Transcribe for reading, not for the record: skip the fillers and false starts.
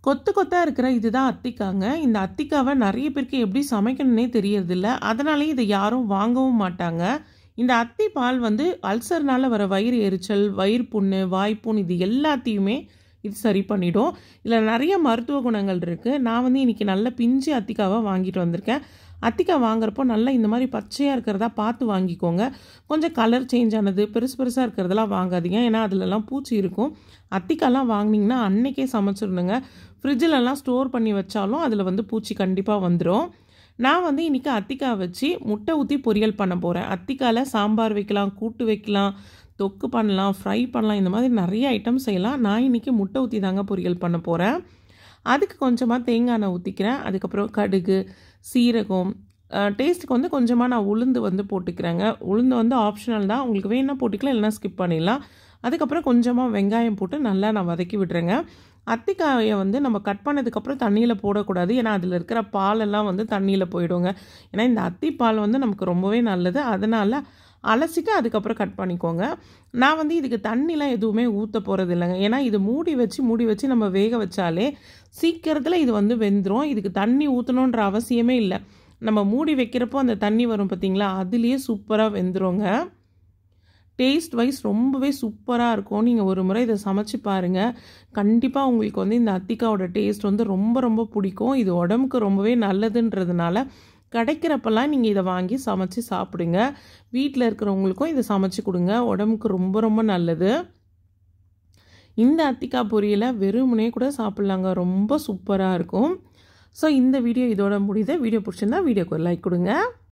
கொத்து கொத்தா இருக்கிற இதுதான் அத்திக்காங்க. இந்த அத்திக்காவை நிறைய பேருக்கு எப்படி சமைக்கணும்னே தெரியறதில்ல. அதனாலேயே இதை யாரும் வாங்கவும் மாட்டாங்க. இந்த அத்தி பால் வந்து அல்சர்னால வர வயிறு எரிச்சல், வயிறு புண்ணு, வாய்ப்புண் இது எல்லாத்தையுமே இது சரி பண்ணிடும். இதில் நிறைய மருத்துவ குணங்கள் இருக்குது. நான் வந்து இன்றைக்கி நல்ல பிஞ்சு அத்திக்காவை வாங்கிட்டு வந்திருக்கேன். அத்திக்காய் வாங்குறப்போ நல்லா இந்த மாதிரி பச்சையாக இருக்கிறதா பார்த்து வாங்கிக்கோங்க. கொஞ்சம் கலர் சேஞ்ச் ஆனது பெருசு பெருசாக இருக்கிறதெல்லாம் வாங்காதீங்க. ஏன்னா அதிலெல்லாம் பூச்சி இருக்கும். அத்திக்காய்லாம் வாங்கினீங்கன்னா அன்றைக்கே சமைச்சிடணுங்க. ஃப்ரிட்ஜிலலாம் ஸ்டோர் பண்ணி வச்சாலும் அதில் வந்து பூச்சி கண்டிப்பாக வந்துடும். நான் வந்து இன்றைக்கி அத்திக்காய் வச்சு முட்டை ஊற்றி பொரியல் பண்ண போகிறேன். அத்திக்காயில் சாம்பார் வைக்கலாம், கூட்டு வைக்கலாம், தொக்கு பண்ணலாம், ஃப்ரை பண்ணலாம், இந்த மாதிரி நிறைய ஐட்டம் செய்யலாம். நான் இன்றைக்கி முட்டை ஊற்றி தாங்க பொரியல் பண்ண போகிறேன். அதுக்கு கொஞ்சமாக தேங்காய் எண்ணெய் ஊற்றிக்கிறேன். அதுக்கப்புறம் கடுகு, சீரகம், டேஸ்ட்டுக்கு வந்து கொஞ்சமாக நான் உளுந்து வந்து போட்டுக்கிறேங்க. உளுந்து வந்து ஆப்ஷனல் தான், உங்களுக்கு வேணா போட்டுக்கலாம், இல்லைனா ஸ்கிப் பண்ணிடலாம். அதுக்கப்புறம் கொஞ்சமாக வெங்காயம் போட்டு நல்லா நான் வதக்கி விடுறேங்க. அத்திக்காயை வந்து நம்ம கட் பண்ணதுக்கப்புறம் தண்ணியில் போடக்கூடாது. ஏன்னா அதில் இருக்கிற பாலெல்லாம் வந்து தண்ணியில் போயிடுங்க. ஏன்னா இந்த அத்திப்பால் வந்து நமக்கு ரொம்பவே நல்லது. அதனால் அலசிட்டு அதுக்கப்புறம் கட் பண்ணிக்கோங்க. நான் வந்து இதுக்கு தண்ணிலாம் எதுவுமே ஊற்ற போகிறது இல்லைங்க. ஏன்னா இது மூடி வச்சு நம்ம வேக வச்சாலே சீக்கிரத்தில் இது வந்து வெந்துடும். இதுக்கு தண்ணி ஊற்றணுன்ற அவசியமே இல்லை. நம்ம மூடி வைக்கிறப்போ அந்த தண்ணி வரும் பார்த்திங்களா, அதுலேயே சூப்பராக வெந்துருங்க. டேஸ்ட் வைஸ் ரொம்பவே சூப்பராக இருக்கும். நீங்கள் ஒரு முறை இதை சமைச்சு பாருங்கள். கண்டிப்பாக உங்களுக்கு வந்து இந்த அத்திக்காவோட டேஸ்ட் வந்து ரொம்ப ரொம்ப பிடிக்கும். இது உடம்புக்கு ரொம்பவே நல்லதுன்றதுனால கிடைக்கிறப்பெல்லாம் நீங்கள் இதை வாங்கி சமைச்சு சாப்பிடுங்க. வீட்டில் இருக்கிறவங்களுக்கும் இதை சமைச்சு கொடுங்க. உடம்புக்கு ரொம்ப ரொம்ப நல்லது. இந்த அத்திக்காய் பொரியலை வெறுமனே கூட சாப்பிட்லாங்க. ரொம்ப சூப்பராக இருக்கும். ஸோ இந்த வீடியோ இதோட முடியுது. வீடியோ பிடிச்சிருந்தா வீடியோக்கு ஒரு லைக் கொடுங்க.